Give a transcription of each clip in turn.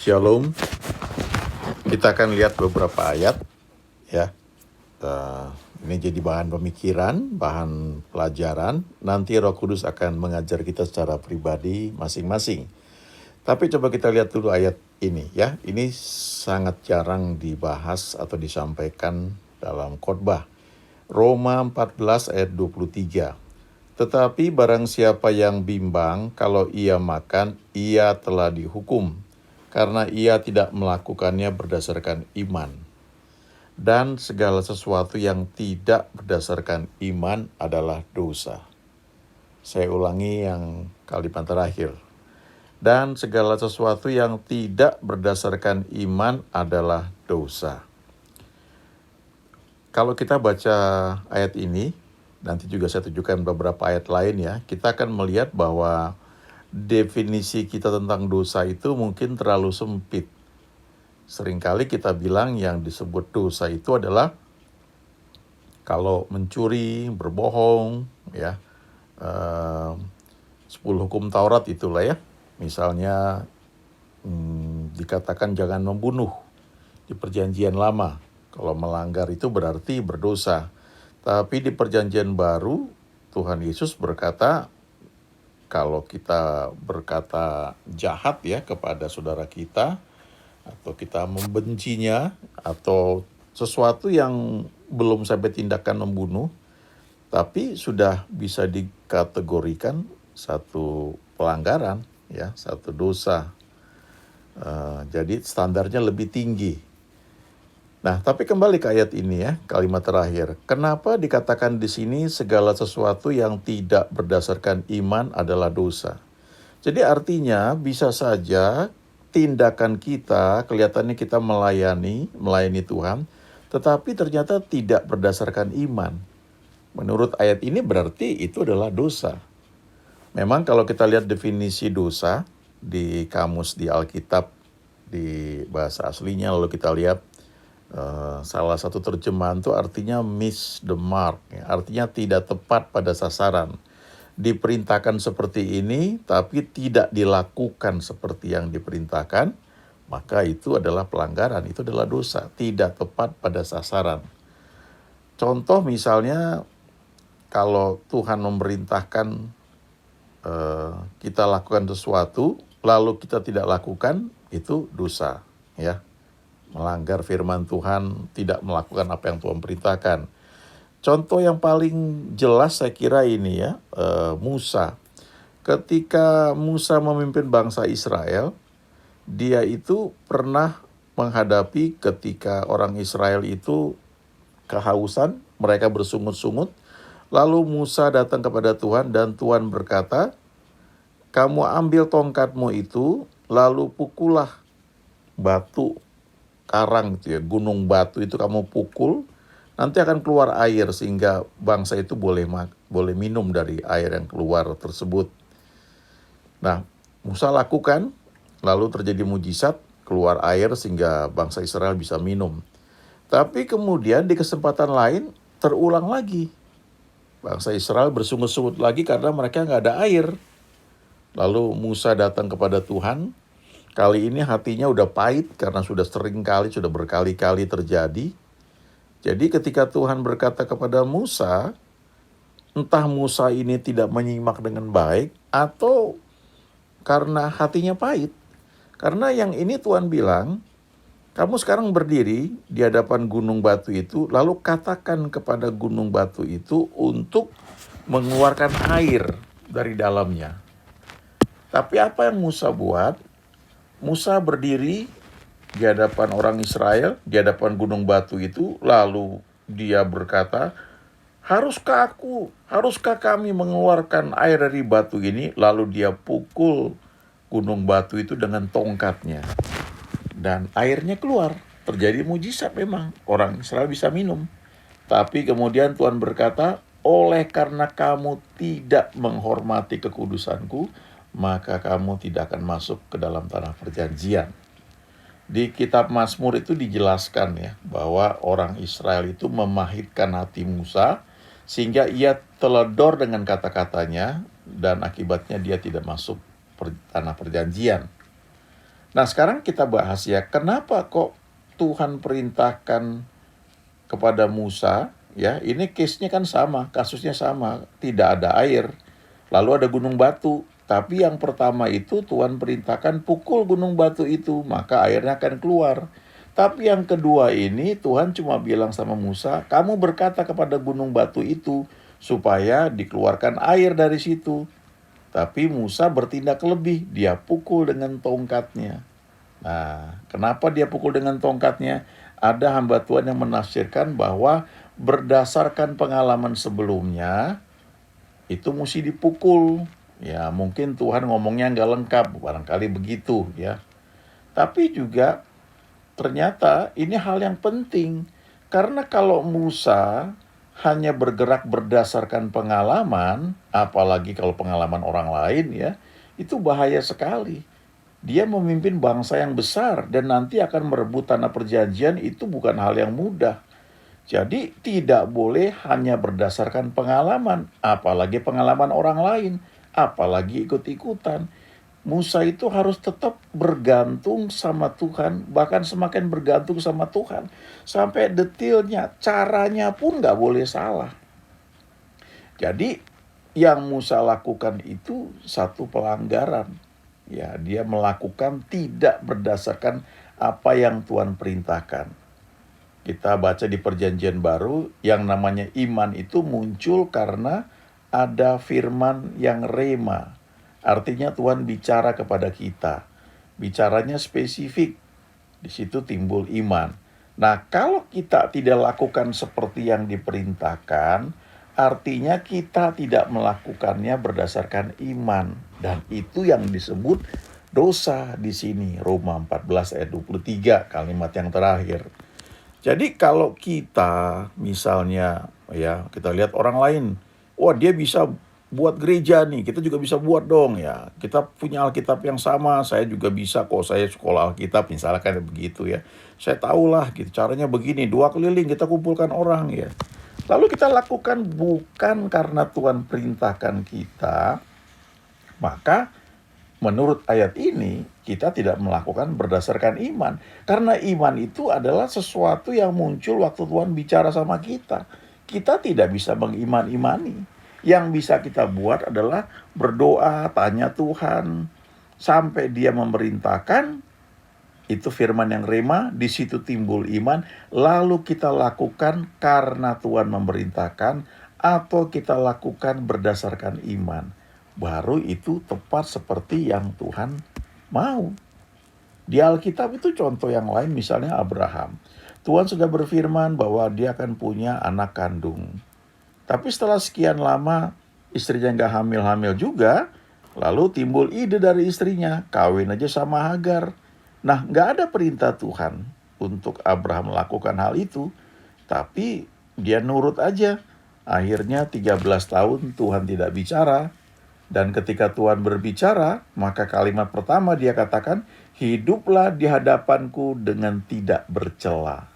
Shalom, kita akan lihat beberapa ayat ya. Ini jadi bahan pemikiran, bahan pelajaran. Nanti Roh Kudus akan mengajar kita secara pribadi masing-masing. Tapi coba kita lihat dulu ayat ini ya. Ini sangat jarang dibahas atau disampaikan dalam khotbah. Roma 14 ayat 23. Tetapi barang siapa yang bimbang, kalau ia makan, ia telah dihukum, karena ia tidak melakukannya berdasarkan iman. Dan segala sesuatu yang tidak berdasarkan iman adalah dosa. Saya ulangi yang kalimat terakhir. Dan segala sesuatu yang tidak berdasarkan iman adalah dosa. Kalau kita baca ayat ini, nanti juga saya tunjukkan beberapa ayat lain ya, kita akan melihat bahwa definisi kita tentang dosa itu mungkin terlalu sempit. Seringkali kita bilang yang disebut dosa itu adalah kalau mencuri, berbohong, ya, 10 hukum Taurat itulah ya. Misalnya dikatakan jangan membunuh di perjanjian lama. Kalau melanggar itu berarti berdosa. Tapi di perjanjian baru Tuhan Yesus berkata, kalau kita berkata jahat ya kepada saudara kita, atau kita membencinya, atau sesuatu yang belum sampai tindakan membunuh, tapi sudah bisa dikategorikan satu pelanggaran, ya, satu dosa. Jadi standarnya lebih tinggi. Nah, tapi kembali ke ayat ini ya, kalimat terakhir. Kenapa dikatakan di sini segala sesuatu yang tidak berdasarkan iman adalah dosa? Jadi artinya bisa saja tindakan kita, kelihatannya kita melayani Tuhan, tetapi ternyata tidak berdasarkan iman. Menurut ayat ini berarti itu adalah dosa. Memang kalau kita lihat definisi dosa di kamus di Alkitab, di bahasa aslinya, lalu kita lihat salah satu terjemahan itu artinya miss the mark, ya. Artinya tidak tepat pada sasaran. Diperintahkan seperti ini tapi tidak dilakukan seperti yang diperintahkan, maka itu adalah pelanggaran, itu adalah dosa, tidak tepat pada sasaran. Contoh misalnya kalau Tuhan memerintahkan kita lakukan sesuatu lalu kita tidak lakukan, itu dosa ya. Melanggar firman Tuhan, tidak melakukan apa yang Tuhan perintahkan. Contoh yang paling jelas saya kira ini ya, Musa. Ketika Musa memimpin bangsa Israel, dia itu pernah menghadapi ketika orang Israel itu kehausan, mereka bersungut-sungut. Lalu Musa datang kepada Tuhan dan Tuhan berkata, kamu ambil tongkatmu itu, lalu pukullah batu karang itu ya, gunung batu itu kamu pukul, nanti akan keluar air sehingga bangsa itu boleh minum dari air yang keluar tersebut. Nah, Musa lakukan, lalu terjadi mujizat, keluar air sehingga bangsa Israel bisa minum. Tapi kemudian di kesempatan lain terulang lagi. Bangsa Israel bersungut-sungut lagi karena mereka nggak ada air. Lalu Musa datang kepada Tuhan. Kali ini hatinya udah pahit karena sudah berkali-kali terjadi. Jadi ketika Tuhan berkata kepada Musa, entah Musa ini tidak menyimak dengan baik atau karena hatinya pahit. Karena yang ini Tuhan bilang, kamu sekarang berdiri di hadapan gunung batu itu, lalu katakan kepada gunung batu itu untuk mengeluarkan air dari dalamnya. Tapi apa yang Musa buat? Musa berdiri di hadapan orang Israel, di hadapan gunung batu itu, lalu dia berkata, haruskah kami mengeluarkan air dari batu ini? Lalu dia pukul gunung batu itu dengan tongkatnya. Dan airnya keluar, terjadi mujizat memang, orang Israel bisa minum. Tapi kemudian Tuhan berkata, oleh karena kamu tidak menghormati kekudusanku, maka kamu tidak akan masuk ke dalam tanah perjanjian. Di kitab Mazmur itu dijelaskan ya, bahwa orang Israel itu memahitkan hati Musa, sehingga ia teledor dengan kata-katanya, dan akibatnya dia tidak masuk tanah perjanjian. Nah, sekarang kita bahas ya, kenapa kok Tuhan perintahkan kepada Musa, ya, ini case-nya kan sama, kasusnya sama, tidak ada air, lalu ada gunung batu. Tapi yang pertama itu Tuhan perintahkan pukul gunung batu itu, maka airnya akan keluar. Tapi yang kedua ini Tuhan cuma bilang sama Musa, kamu berkata kepada gunung batu itu supaya dikeluarkan air dari situ. Tapi Musa bertindak lebih, dia pukul dengan tongkatnya. Nah, kenapa dia pukul dengan tongkatnya? Ada hamba Tuhan yang menafsirkan bahwa berdasarkan pengalaman sebelumnya, itu mesti dipukul. Ya, mungkin Tuhan ngomongnya nggak lengkap, barangkali begitu ya. Tapi juga ternyata ini hal yang penting. Karena kalau Musa hanya bergerak berdasarkan pengalaman, apalagi kalau pengalaman orang lain ya, itu bahaya sekali. Dia memimpin bangsa yang besar dan nanti akan merebut tanah perjanjian, itu bukan hal yang mudah. Jadi tidak boleh hanya berdasarkan pengalaman, apalagi pengalaman orang lain, apalagi ikut-ikutan. Musa itu harus tetap bergantung sama Tuhan, bahkan semakin bergantung sama Tuhan. Sampai detailnya, caranya pun nggak boleh salah. Jadi yang Musa lakukan itu satu pelanggaran. Ya, dia melakukan tidak berdasarkan apa yang Tuhan perintahkan. Kita baca di Perjanjian Baru, yang namanya iman itu muncul karena ada firman yang rema. Artinya Tuhan bicara kepada kita. Bicaranya spesifik. Di situ timbul iman. Nah, kalau kita tidak lakukan seperti yang diperintahkan, artinya kita tidak melakukannya berdasarkan iman. Dan itu yang disebut dosa di sini. Roma 14 ayat 23, kalimat yang terakhir. Jadi kalau kita misalnya ya, kita lihat orang lain, wah dia bisa buat gereja nih, kita juga bisa buat dong ya. Kita punya Alkitab yang sama, saya juga bisa kok, saya sekolah Alkitab misalnya kayak begitu ya. Saya tahulah gitu caranya begini, 2 keliling kita kumpulkan orang ya. Lalu kita lakukan bukan karena Tuhan perintahkan kita, maka menurut ayat ini, kita tidak melakukan berdasarkan iman. Karena iman itu adalah sesuatu yang muncul waktu Tuhan bicara sama kita. Kita tidak bisa mengiman-imani. Yang bisa kita buat adalah berdoa, tanya Tuhan, sampai dia memerintahkan, itu firman yang rema, di situ timbul iman, lalu kita lakukan karena Tuhan memerintahkan, atau kita lakukan berdasarkan iman. Baru itu tepat seperti yang Tuhan mau. Di Alkitab itu contoh yang lain, misalnya Abraham. Tuhan sudah berfirman bahwa dia akan punya anak kandung. Tapi setelah sekian lama istrinya nggak hamil-hamil juga, lalu timbul ide dari istrinya, kawin aja sama Hagar. Nah, nggak ada perintah Tuhan untuk Abraham melakukan hal itu, tapi dia nurut aja. Akhirnya 13 tahun Tuhan tidak bicara. Dan ketika Tuhan berbicara, maka kalimat pertama dia katakan, hiduplah di hadapanku dengan tidak bercela.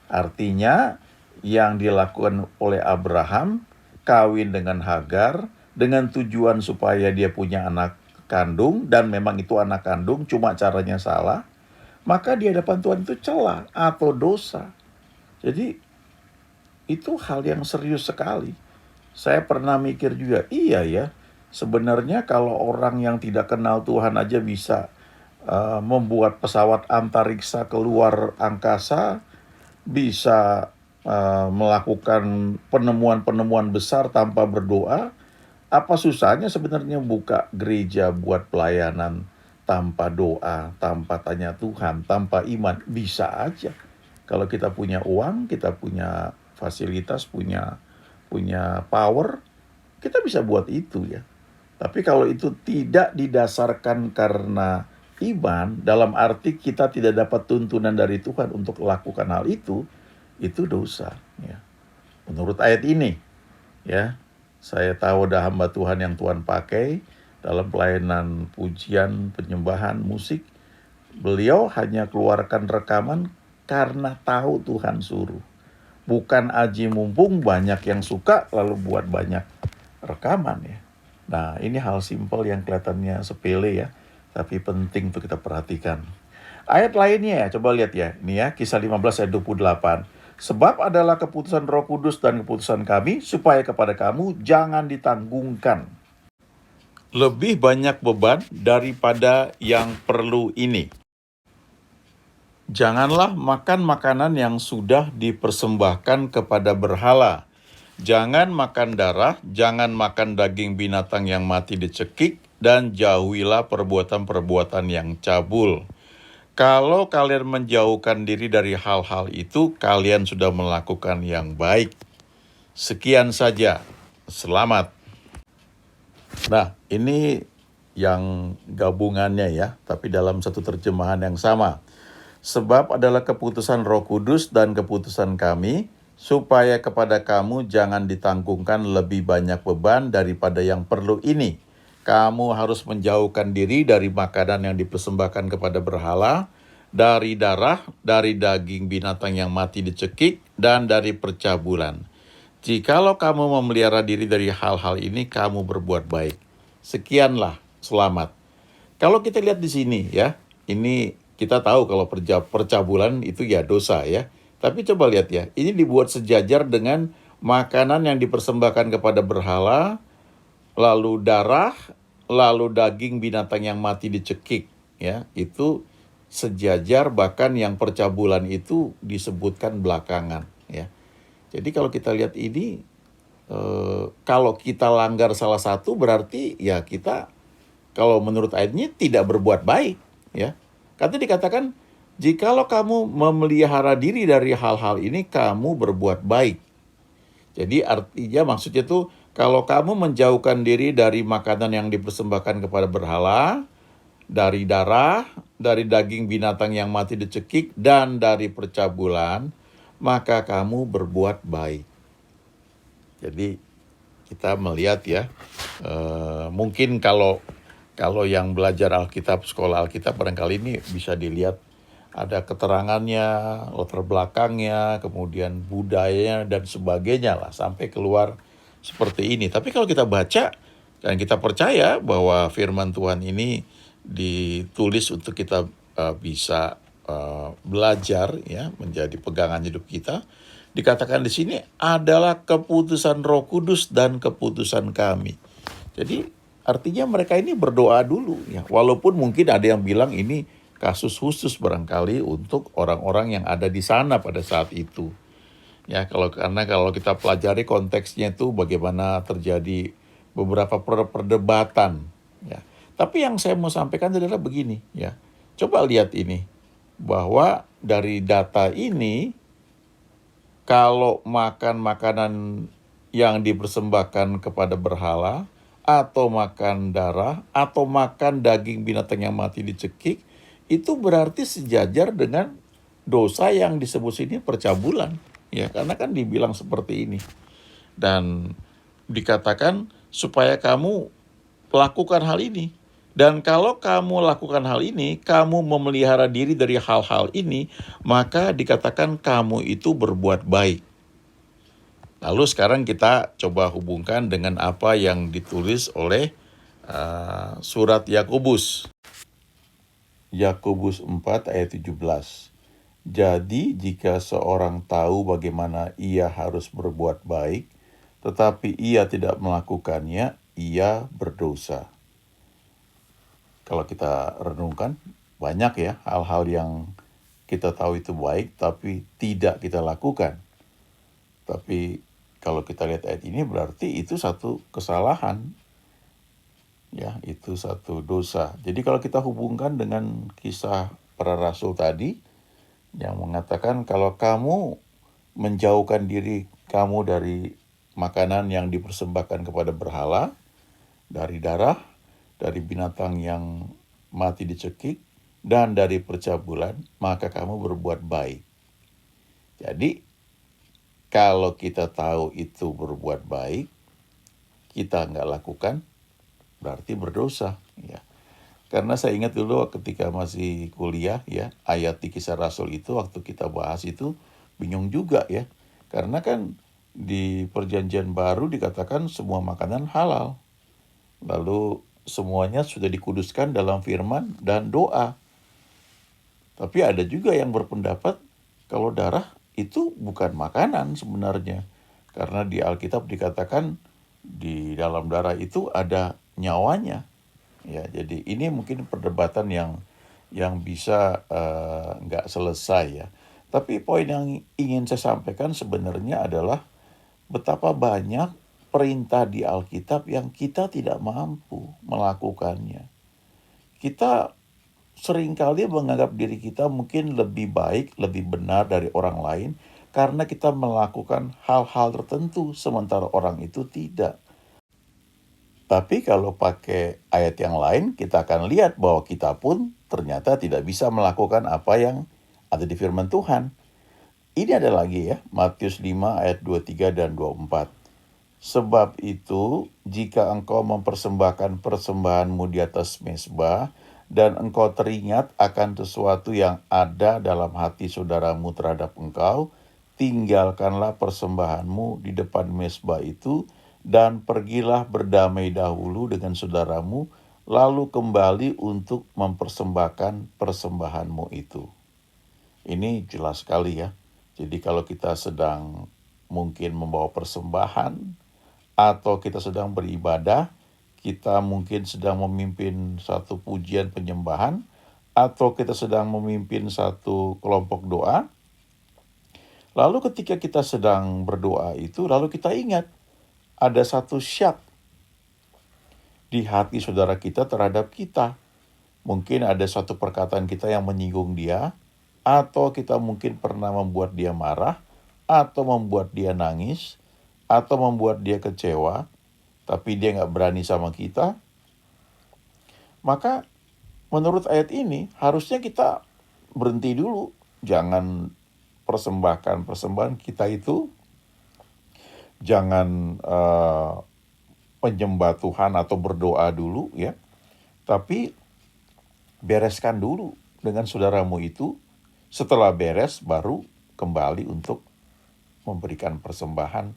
Artinya, yang dilakukan oleh Abraham, kawin dengan Hagar, dengan tujuan supaya dia punya anak kandung, dan memang itu anak kandung, cuma caranya salah, maka di hadapan Tuhan itu cela atau dosa. Jadi, itu hal yang serius sekali. Saya pernah mikir juga, iya ya, sebenarnya kalau orang yang tidak kenal Tuhan aja bisa membuat pesawat antariksa keluar angkasa, bisa melakukan penemuan-penemuan besar tanpa berdoa, apa susahnya sebenarnya buka gereja buat pelayanan tanpa doa, tanpa tanya Tuhan, tanpa iman? Bisa aja. Kalau kita punya uang, kita punya fasilitas, punya power, kita bisa buat itu ya. Tapi kalau itu tidak didasarkan karena iman, dalam arti kita tidak dapat tuntunan dari Tuhan untuk melakukan hal itu dosa. Ya. Menurut ayat ini, ya, saya tahu ada hamba Tuhan yang Tuhan pakai dalam pelayanan pujian, penyembahan, musik. Beliau hanya keluarkan rekaman karena tahu Tuhan suruh. Bukan aji mumpung banyak yang suka lalu buat banyak rekaman ya. Nah, ini hal simpel yang kelihatannya sepele ya, tapi penting untuk kita perhatikan. Ayat lainnya, coba lihat ya. Ini ya, Kisah 15 ayat 28. Sebab adalah keputusan Roh Kudus dan keputusan kami, supaya kepada kamu jangan ditanggungkan lebih banyak beban daripada yang perlu ini. Janganlah makan makanan yang sudah dipersembahkan kepada berhala. Jangan makan darah, jangan makan daging binatang yang mati dicekik, dan jauhilah perbuatan-perbuatan yang cabul. Kalau kalian menjauhkan diri dari hal-hal itu, kalian sudah melakukan yang baik. Sekian saja. Selamat. Nah, ini yang gabungannya ya, tapi dalam satu terjemahan yang sama. Sebab adalah keputusan Roh Kudus dan keputusan kami, supaya kepada kamu jangan ditanggungkan lebih banyak beban daripada yang perlu ini. Kamu harus menjauhkan diri dari makanan yang dipersembahkan kepada berhala, dari darah, dari daging binatang yang mati dicekik, dan dari percabulan. Jikalau kamu memelihara diri dari hal-hal ini, kamu berbuat baik. Sekianlah, selamat. Kalau kita lihat di sini ya, ini kita tahu kalau percabulan itu ya dosa ya. Tapi coba lihat ya, ini dibuat sejajar dengan makanan yang dipersembahkan kepada berhala, lalu darah, lalu daging binatang yang mati dicekik ya. Itu sejajar, bahkan yang percabulan itu disebutkan belakangan ya. Jadi kalau kita lihat ini, kalau kita langgar salah satu berarti ya kita, kalau menurut ayatnya, tidak berbuat baik ya. Karena dikatakan, jikalau kamu memelihara diri dari hal-hal ini, kamu berbuat baik. Jadi artinya maksudnya tuh, kalau kamu menjauhkan diri dari makanan yang dipersembahkan kepada berhala, dari darah, dari daging binatang yang mati dicekik, dan dari percabulan, maka kamu berbuat baik. Jadi kita melihat ya, mungkin kalau yang belajar Alkitab, sekolah Alkitab, barangkali ini bisa dilihat ada keterangannya, latar belakangnya, kemudian budayanya dan sebagainya lah, sampai keluar seperti ini. Tapi kalau kita baca dan kita percaya bahwa firman Tuhan ini ditulis untuk kita bisa belajar ya, menjadi pegangan hidup kita. Dikatakan di sini adalah keputusan Roh Kudus dan keputusan kami. Jadi artinya mereka ini berdoa dulu ya. Walaupun mungkin ada yang bilang ini kasus khusus barangkali untuk orang-orang yang ada di sana pada saat itu. Ya, karena kalau kita pelajari konteksnya itu bagaimana terjadi beberapa perdebatan ya. Tapi yang saya mau sampaikan adalah begini ya. Coba lihat ini, bahwa dari data ini, kalau makan makanan yang dipersembahkan kepada berhala, atau makan darah, atau makan daging binatang yang mati dicekik, itu berarti sejajar dengan dosa yang disebut sini percabulan. Ya, karena kan dibilang seperti ini. Dan dikatakan supaya kamu lakukan hal ini. Dan kalau kamu lakukan hal ini, kamu memelihara diri dari hal-hal ini, maka dikatakan kamu itu berbuat baik. Lalu sekarang kita coba hubungkan dengan apa yang ditulis oleh surat Yakobus. Yakobus 4 ayat 17. Jadi jika seorang tahu bagaimana ia harus berbuat baik, tetapi ia tidak melakukannya, ia berdosa. Kalau kita renungkan, banyak ya hal-hal yang kita tahu itu baik, tapi tidak kita lakukan. Tapi kalau kita lihat ayat ini, berarti itu satu kesalahan. Ya, itu satu dosa. Jadi kalau kita hubungkan dengan kisah para rasul tadi, yang mengatakan kalau kamu menjauhkan diri kamu dari makanan yang dipersembahkan kepada berhala, dari darah, dari binatang yang mati dicekik, dan dari percabulan, maka kamu berbuat baik. Jadi, kalau kita tahu itu berbuat baik, kita nggak lakukan, berarti berdosa. Ya. Karena saya ingat dulu ketika masih kuliah, ya, ayat di Kisah Rasul itu waktu kita bahas itu bingung juga ya. Karena kan di Perjanjian Baru dikatakan semua makanan halal. Lalu semuanya sudah dikuduskan dalam firman dan doa. Tapi ada juga yang berpendapat kalau darah itu bukan makanan sebenarnya. Karena di Alkitab dikatakan di dalam darah itu ada nyawanya. Ya, jadi ini mungkin perdebatan yang bisa nggak selesai ya. Tapi poin yang ingin saya sampaikan sebenarnya adalah betapa banyak perintah di Alkitab yang kita tidak mampu melakukannya. Kita seringkali menganggap diri kita mungkin lebih baik, lebih benar dari orang lain karena kita melakukan hal-hal tertentu sementara orang itu tidak. Tapi kalau pakai ayat yang lain, kita akan lihat bahwa kita pun ternyata tidak bisa melakukan apa yang ada di firman Tuhan. Ini ada lagi ya, Matius 5 ayat 23 dan 24. Sebab itu, jika engkau mempersembahkan persembahanmu di atas mezbah, dan engkau teringat akan sesuatu yang ada dalam hati saudaramu terhadap engkau, tinggalkanlah persembahanmu di depan mezbah itu, dan pergilah berdamai dahulu dengan saudaramu, lalu kembali untuk mempersembahkan persembahanmu itu. Ini jelas sekali ya. Jadi kalau kita sedang mungkin membawa persembahan, atau kita sedang beribadah, kita mungkin sedang memimpin satu pujian penyembahan, atau kita sedang memimpin satu kelompok doa, lalu ketika kita sedang berdoa itu, lalu kita ingat ada satu syak di hati saudara kita terhadap kita. Mungkin ada satu perkataan kita yang menyinggung dia, atau kita mungkin pernah membuat dia marah, atau membuat dia nangis, atau membuat dia kecewa, tapi dia nggak berani sama kita, maka menurut ayat ini harusnya kita berhenti dulu. Jangan persembahkan persembahan kita itu, jangan menyembah Tuhan atau berdoa dulu ya, tapi bereskan dulu dengan saudaramu itu. Setelah beres baru kembali untuk memberikan persembahan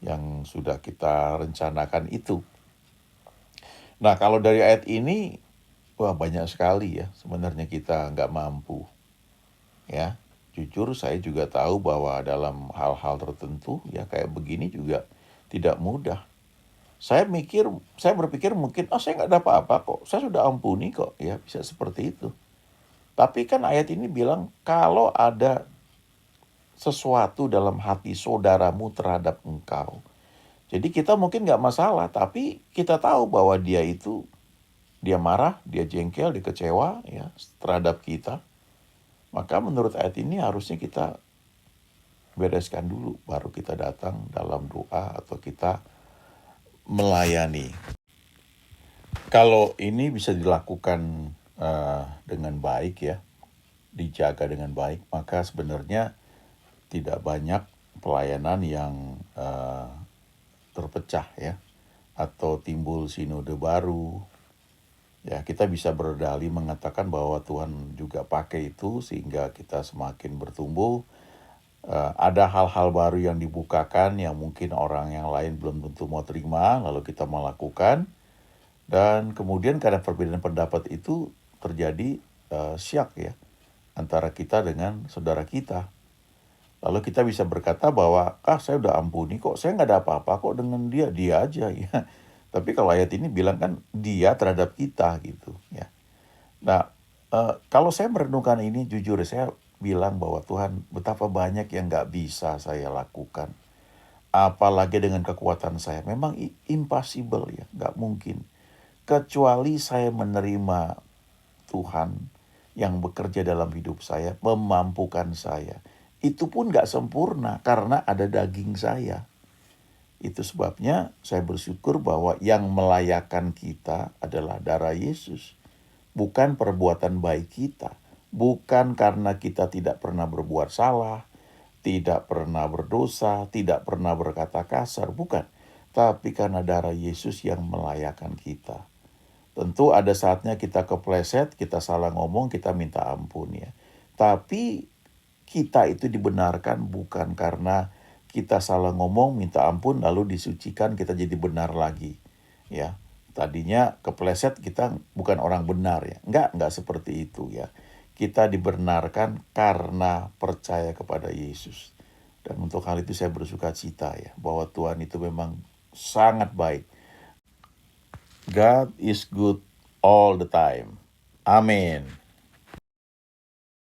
yang sudah kita rencanakan itu. Nah, kalau dari ayat ini, wah banyak sekali ya sebenarnya kita nggak mampu. Ya, jujur saya juga tahu bahwa dalam hal-hal tertentu ya kayak begini juga tidak mudah. Saya berpikir mungkin, saya nggak ada apa-apa kok, saya sudah ampuni kok, ya bisa seperti itu. Tapi kan ayat ini bilang kalau ada sesuatu dalam hati saudaramu terhadap engkau. Jadi kita mungkin nggak masalah, tapi kita tahu bahwa dia marah, dia jengkel, dia kecewa ya terhadap kita. Maka menurut ayat ini harusnya kita bereskan dulu, baru kita datang dalam doa atau kita melayani. Kalau ini bisa dilakukan dengan baik ya, dijaga dengan baik, maka sebenarnya tidak banyak pelayanan yang terpecah ya, atau timbul sinode baru. Ya, kita bisa berdalih mengatakan bahwa Tuhan juga pakai itu sehingga kita semakin bertumbuh. Ada hal-hal baru yang dibukakan yang mungkin orang yang lain belum tentu mau terima, lalu kita melakukan. Dan kemudian karena perbedaan pendapat itu terjadi syak ya antara kita dengan saudara kita. Lalu kita bisa berkata bahwa saya udah ampuni kok, saya nggak ada apa-apa kok dengan dia aja ya. Tapi kalau ayat ini bilang kan dia terhadap kita gitu ya. Nah, kalau saya merenungkan ini jujur saya bilang bahwa Tuhan betapa banyak yang nggak bisa saya lakukan. Apalagi dengan kekuatan saya, memang impossible ya, nggak mungkin. Kecuali saya menerima Tuhan yang bekerja dalam hidup saya, memampukan saya. Itu pun gak sempurna karena ada daging saya. Itu sebabnya saya bersyukur bahwa yang melayakkan kita adalah darah Yesus. Bukan perbuatan baik kita. Bukan karena kita tidak pernah berbuat salah, tidak pernah berdosa, tidak pernah berkata kasar. Bukan. Tapi karena darah Yesus yang melayakkan kita. Tentu ada saatnya kita kepleset, kita salah ngomong, kita minta ampun ya. Tapi kita itu dibenarkan bukan karena kita salah ngomong, minta ampun, lalu disucikan, kita jadi benar lagi. Ya, tadinya kepleset kita bukan orang benar ya. Enggak seperti itu ya. kita dibenarkan karena percaya kepada Yesus. Dan untuk hal itu saya bersuka cita ya, bahwa Tuhan itu memang sangat baik. God is good all the time. Amin.